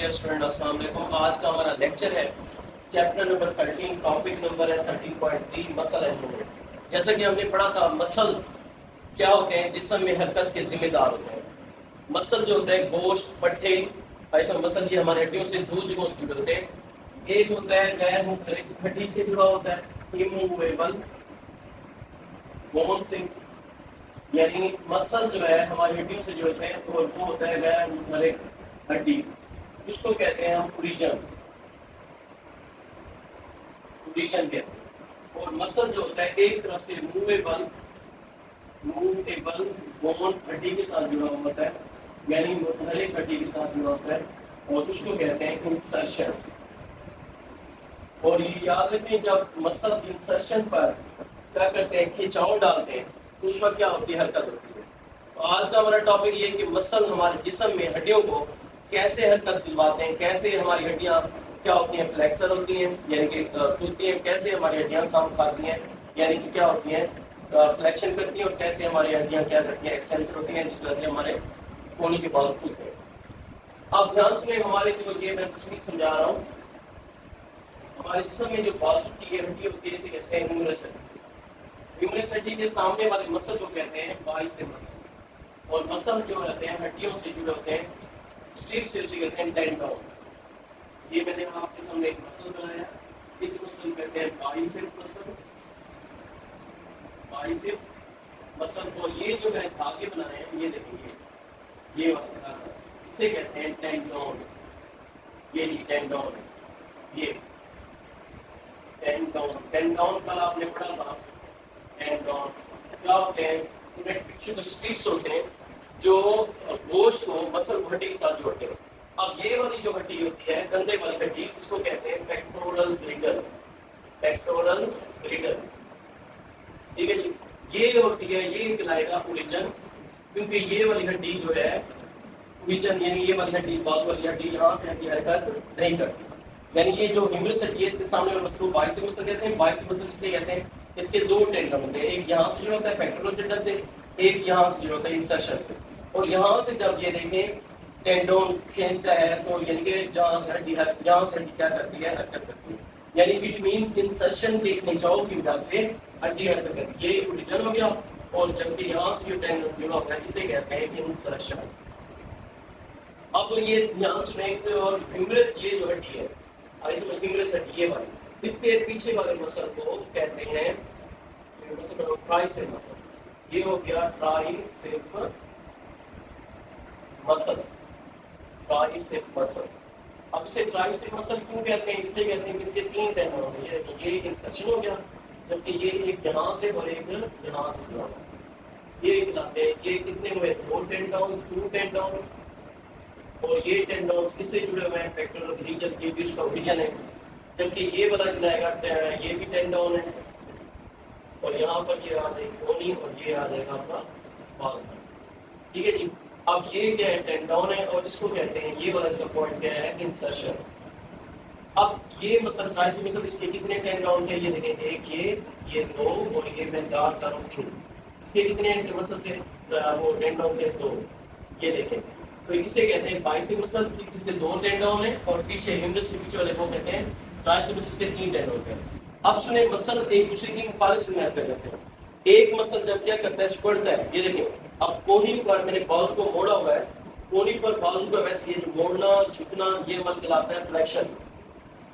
Dear student السلام علیکم. آج کا ہمارا لیکچر ہے چیپٹر نمبر 13. ٹاپک نمبر ہے 13.3 مسل اینڈ موومنٹ. جیسا کہ ہم نے پڑھا تھا مسلز کیا ہوتے ہیں, جسم میں حرکت کے ذمہ دار ہوتے ہیں. مسل جو ہوتا ہے گوشت پٹھے ایسا مسل یہ ہمارے ہڈیوں سے دو جگہوں سے جڑے ہوتے ہیں. ایک ہوتا ہے غیر مختلف ہڈی سے جڑا ہوتا ہے اموویبل بون سے, یعنی مسل جو ہے ہماری ہڈیوں سے جڑتے ہیں اور وہ ہوتا ہے غیر مختلف ہڈی, اس کو کہتے ہیں ہم اوریجن کہتے ہیں. اور مسل جو ہوتا ہے ایک طرف سے موویبل بون ہڈی کے ساتھ جڑا ہوتا ہے, یعنی مختلف ہڈی کے ساتھ جڑا ہوتا ہے, اور اس کو کہتے ہیں انسرشن. اور یہ یاد رکھیں جب مسل انسرشن پر کیا کرتے ہیں, کھینچاؤ ڈالتے ہیں, تو اس وقت کیا ہوتی ہے, حرکت ہوتی ہے. تو آج کا ہمارا ٹاپک یہ ہے کہ مسل ہمارے جسم میں ہڈیوں کو کیسے حرکت دلواتے ہیں, کیسے ہماری ہڈیاں کیا ہوتی ہیں, فلیکسر ہوتی ہیں یعنی کہ کھلتی ہیں, کیسے ہماری ہڈیاں کام کھاتی ہیں یعنی کہ کیا ہوتی ہیں, فلیکشن کرتی ہیں, اور کیسے ہماری ہڈیاں کیا کرتی ہیں, ایکسٹینشن ہوتی ہیں, جس وجہ سے ہمارے کونی کے بال کھلتے ہیں. اب دھیان سے ہمارے جو یہ میں تصویر سمجھا رہا ہوں, ہمارے جسم میں جو بازو کی ہڈی ہوتی ہے اسے کہتے ہیں ہیومرس ہڈی. ہیومرس ہڈی کے سامنے والے مسل کو کہتے ہیں بائسیپ مسل, اور مسل جو رہتے ہیں ہڈیوں سے جڑے ہوتے ہیں اسٹریپ سے اسے کہتے ہیں ٹینڈون. یہ میں نے آپ کے سامنے ایک مسل بنایا, اس مسل کہتے ہیں بائسیپ مسل, اور یہ جو میں نے دھاگے بنائے ہیں یہ دیکھیں گے, یہ والا دھاگا اسے کہتے ہیں ٹینڈون. یہ نہیں ٹینڈون ہے, یہ ٹینڈون کل آپ نے پڑھا تھا. ٹینڈون کیا ہوتے ہیں, اسٹریپس ہوتے ہیں جو گوشت کو مسل ہڈی کے ساتھ جوڑتے ہیں. اب یہ والی جو ہڈی ہوتی ہے کندھے والی ہڈی, اس کو کہتے ہیں پیکٹورل گریڈل. ٹھیک ہے جی, یہ ہوتی ہے, یہ کہلائے گا اوریجن, کیونکہ یہ والی ہڈی جو ہے اوریجن یعنی یہ والی ہڈی بازو والی ہڈی یہاں سے حرکت نہیں کرتی. یعنی یہ جو ہیومرس ہڈی ہے اس کے سامنے والے مسل کو بائسیپ مسل کہتے ہیں. بائسیپ مسل اس لیے کہتے ہیں, اس کے دو ٹینڈن ہوتے ہیں, ایک یہاں سے جڑا ہوتا ہے پیکٹورل گریڈل سے, ایک یہاں سے جڑا ہوتا ہے انسرشن سے. اور یہاں سے جب یہ دیکھیں ٹینڈون کھینچتا ہے تو یعنی کہ جہاں سے ہڈی کیا کرتی ہے, حرکت کرتی ہے. یعنی اٹ مینس انسرشن کے کھینچاؤ کی وجہ سے ہڈی حرکت کرتی ہے. یہ اوریجن ہو گیا, اور جبکہ یہاں سے جو ٹینڈن جڑا ہوتا ہے اسے کہتے ہیں انسرشن. اب یہ دھیان سنیں, اور ہیومرس یہ جو ہڈی ہے ہیومرس ہڈی یہ والی, اس کے پیچھے والے مسل کو کہتے ہیں ٹرائسیپ مسل. یہ ہو گیا ٹرائسیپ مسل. اب اسے ٹرائسیپ مسل کیوں کہتے ہیں, اس لیے کہتے ہیں کہ اس کے تین ٹینڈن ہوتے ہیں. یہ انسرشن ہو گیا, جبکہ یہ ایک یہاں سے اور ایک یہاں سے جڑا ہوا. یہ کہلاتے ہیں, یہ کتنے ہوئے, دو ٹینڈن, اور یہ ٹینڈن کس سے جڑے ہوئے ہیں, پیکٹورل ریجن, یہ بھی اس کا اوریجن ہے. جبکہ یہ والا کہلائے گا یہ بھی ٹینڈن ہے, اور یہاں پر یہ آ جائے گا کونی, اور یہ آ جائے گا اپنا بال. ٹھیک ہے جی. اب یہ کیا ہے, ٹینڈن ہے, اور اس کو کہتے ہیں, یہ والا اس کا پوائنٹ کیا ہے, انسرشن. اب یہ مسل ٹرائسیپ مسل, اس کے کتنے ٹینڈن تھے, یہ دیکھیں, ایک یہ دو, اور یہ میں ڈارک کر رہا ہوں 3. اس کے کتنے مسل سے وہ ٹینڈن تھے, 2. یہ دیکھیں, تو اسے کہتے ہیں بائسیپ مسل, اس کے 2 ٹینڈن ہیں, اور پیچھے ہیومرس کے پیچھے والے کو کہتے ہیں ٹرائسیپ مسل, کے 3 ٹینڈن ہوتے ہیں. اب سنیں, مسل ایک دوسرے کی مخالف میں حرکت کرتے ہیں. ایک مسل جب کیا کرتا ہے, سکڑتا ہے. یہ دیکھیں, اب کونی پر میں نے بازو کو موڑا ہوا ہے, کونی پر بازو کا ویسے یہ جو موڑنا جھکنا یہ عمل کہلاتا ہے فلیکشن.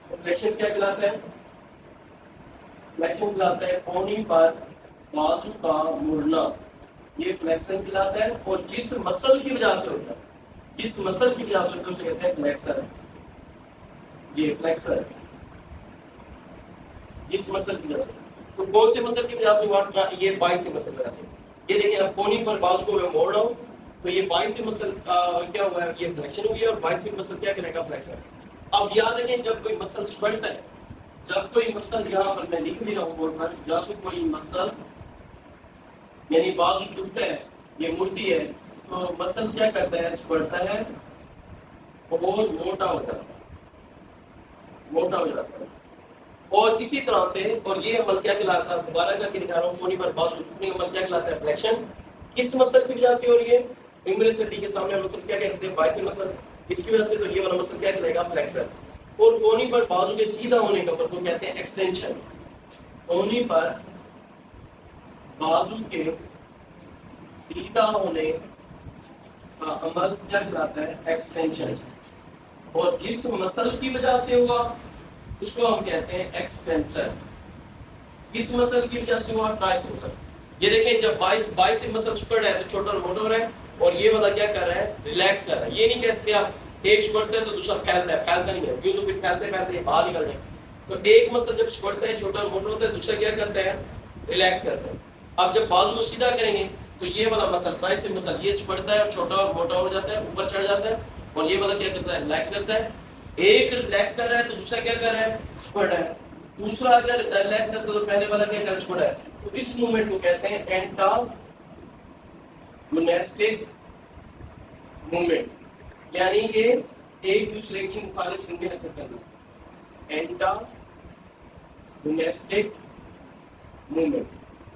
فلیکشن کیا کہلاتا ہے, فلیکشن کہلاتا ہے کونی پر بازو کا مڑنا, یہ فلیکشن کہلاتا ہے. اور جس مسل کی وجہ سے ہوتا ہے, جس مسل کی وجہ سے ہوتا ہے اسے کہتے ہیں فلیکسر. یہ فلیکسر جس مسل کی وجہ سے, تو کون سے مسل کی وجہ سے ہوا, یہ بائسیپ مسل کی وجہ سے. یہ دیکھیں, اب کونی پر بازو کو میں موڑ رہا ہوں, تو یہ بائسیپ مسل کیا ہوا ہے, یہ فلیکشن ہو گیا, اور بائسیپ مسل کیا کہے گا, فلیکسر. اب یاد رکھیں, جب کوئی مسل سکڑتا ہے, جب کوئی مسل یہاں پر میں لکھ بھی رہا ہوں بورڈ پر, جب کوئی مسل یعنی بازو جھکتا ہے, یہ مڑتی ہے, تو مسل کیا کرتا ہے, سکڑتا ہے اور موٹا ہو جاتا ہے. اور اسی طرح سے, اور یہ عمل کیا کہلاتا ہے, دوبارہ کر کے دکھا رہا ہوں, کونی پر بازو جھکنے کا عمل کیا کہلاتا ہے, فلیکشن. کس مسل کی وجہ سے ہو رہی ہے, ہیومرس ہڈی کے سامنے مسل کیا کہتے ہیں, بائسیپ مسل. اس کی وجہ سے تو یہ والا مسل کیا کہلائے گا فلیکسر. اور کونی پر بازو کے سیدھا ہونے کا کو کہتے ہیں ایکسٹینشن. کونی پر بازو کے سیدھا ہونے کا عمل کیا کہلاتا ہے ایکسٹینشن. اور جس مسل کی وجہ سے ہوا اس کو ہم کہتے ہیں ایکسٹینسر. کس مسل کی وجہ سے ہوا؟ ٹرائسپ مسل. یہ دیکھیں جب بائسپ مسل سکڑ ہے تو چھوٹا اور موٹا ہو رہا ہے اور یہ والا کیا کر رہا ہے؟ ریلیکس کر رہا ہے. یہ نہیں کہہ سکتے آپ ایک سکڑتا ہے تو دوسرا پھیلتا ہے، پھیلتا نہیں ہے، کیوں تو پھر پھیلتے پھیلتے باہر نکل جائے. تو ایک مسل جب سکڑتا ہے چھوٹا اور موٹا ہوتا ہے، دوسرا کیا کرتا ہے؟ ریلیکس کرتا ہے. اب جب بازو کو سیدھا کریں گے تو یہ والا مسل ٹرائسپ مسل یہ سکڑتا ہے اور چھوٹا اور موٹا ہو جاتا ہے، اوپر چڑھ جاتا ہے، اور یہ والا کیا کرتا ہے؟ ریلیکس کرتا ہے. ایک ریلیکس کر رہا ہے تو دوسرا کیا کر رہا ہے؟ سکڑ رہا ہے. دوسرا اگر ریلیکس کرتا ہے تو پہلے والا کیا کر رہا ہے؟ سکڑ رہا ہے. تو اس موومنٹ کو کہتے ہیں اینٹاگونسٹک موومنٹ، یعنی کہ ایک دوسرے کی مخالف سنگیں حرکت کرنا. اینٹاگونسٹک موومنٹ.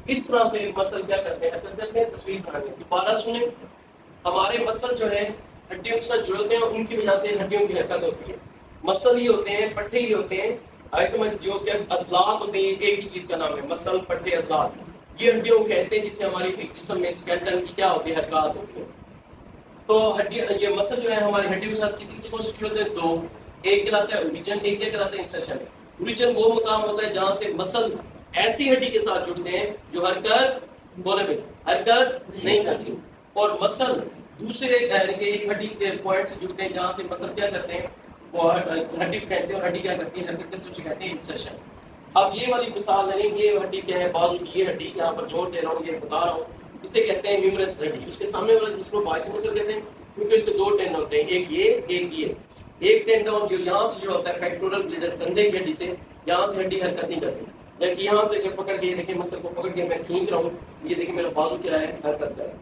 اس طرح سے مسل کیا کرتے ہیں؟ حرکت کرتے ہیں. تصویر بنانے کی دوبارہ سنیں. ہمارے مسل جو ہے ہڈیوں کے ساتھ جڑتے ہیں، ان کی وجہ سے ہڈیوں کی حرکت ہوتی ہے. مسل ہی ہوتے ہیں، پٹھے ہی ہوتے ہیں، ایسے میں جو کہ عضلات ہوتے ہیں، ایک ہی چیز کا نام ہے مسل، پٹھے، عضلات. یہ ہڈیوں کو کہتے ہیں جس سے ہماری ایک جسم میں اسکیلٹن کی کیا ہوتی ہے؟ حرکات ہوتی ہیں. تو ہڈی یہ مسل جو ہے ہماری ہڈیوں کے ساتھ کتنی جگہوں سے جڑتے ہیں؟ دو. ایک کہلاتا ہے اوریجن، ایک کیا کہلاتا ہے؟ انسرشن. اوریجن وہ مقام ہوتا ہے جہاں سے مسل ایسی ہڈی کے ساتھ جڑتے ہیں جو حرکت نہیں کرتی، اور مسل دوسرے ایک ہڈی کے پوائنٹ سے جڑتے ہیں جہاں سے مسل کیا کرتے ہیں؟ وہ ہڈی کو کہتے ہیں، اور ہڈی کیا کرتی ہے؟ حرکت کرتی ہے، اسے کہتے ہیں انسرشن. اب یہ والی مثال لیں، یہ ہڈی کیا ہے؟ بازو کی یہ ہڈی یہاں پر جوڑ دے رہا ہوں، یہ بتا رہا ہوں، اسے کہتے ہیں ہیومرس ہڈی. اس کے سامنے والا جس کو بائسپ مسل کہتے ہیں کیونکہ اس کے دو ٹینڈن ہوتے ہیں، ایک یہ ایک یہ. ایک ٹینڈن جو یہاں سے جڑا ہوتا ہے پیکٹورل بلیڈر کندھے کی ہڈی سے، یہاں سے ہڈی حرکت نہیں کرتی. جبکہ یہاں سے اگر پکڑ کے یہ دیکھیں مسل کو پکڑ کے میں کھینچ رہا ہوں، یہ دیکھیں میرا بازو کیا ہے؟ حرکت کر رہا ہے.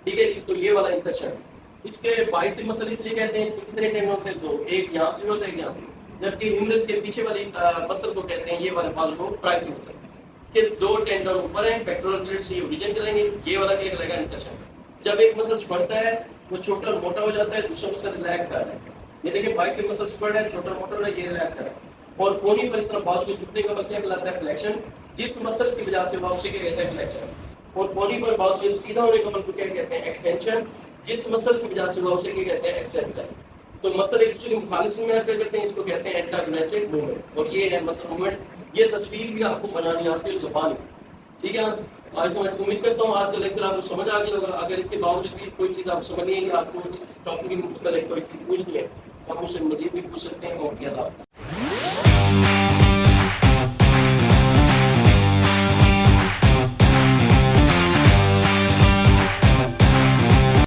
ٹھیک ہے جی. تو یہ والا انسرشن. اس کے بائسپ مسل اس لیے کہتے ہیں، اس کے کتنے ٹینڈن ہوتے ہیں؟ دو. ایک یہاں سے ہوتا ہے، ایک یہاں سے. جبکہ ہیومرس کے پیچھے والی مسل کو کہتے ہیں، یہ والے بازو کو ٹرائسپ مسل. اس کے دو ٹینڈن اوپر ہیں، پیکٹورل بلیڈ سے اوریجن کریں گے، یہ والا کیا کہلائے گا؟ انسرشن. جب ایک مسل سکڑتا ہے وہ چھوٹا اور موٹا ہو جاتا ہے، دوسرا مسل ریلیکس کر رہا ہے. یہ دیکھیں بائسپ مسل سکڑ رہا ہے، چھوٹا اور موٹا ہو رہا ہے، یہ ریلیکس کر رہا ہے. اور کونی پر اس طرح بازو کو جھکنے کا وقت کیا کہلاتا ہے؟ فلیکشن. جس مسل کی وجہ سے وہ اسے کیا کہتے ہیں؟ فلیکشن. اور کونی پر بازو کے سیدھا ہونے کا عمل کو کیا کہتے ہیں؟ ایکسٹینشن. جس مسل کی وجہ سے وہ اسے کیا کہتے ہیں؟ ایکسٹینسر. تو مسل ایک دوسرے کی مخالف میں حرکت کرتے ہیں، اس کو کہتے ہیں اینٹاگونسٹک موومنٹ. اور یہ ہے مسل موومنٹ. یہ تصویر بھی آپ کو بنانی آتی ہے زبان میں. ٹھیک ہے نا؟ آج سمجھ امید کرتا ہوں آج کا لیکچر آپ کو سمجھ آ گیا ہوگا. اگر اس کے باوجود بھی کوئی چیز آپ سمجھ نہیں ہے، آپ کو اس ٹاپک کے متعلق کوئی چیز پوچھنی ہے، آپ مجھ سے مزید بھی پوچھ سکتے ہیں. اور کیا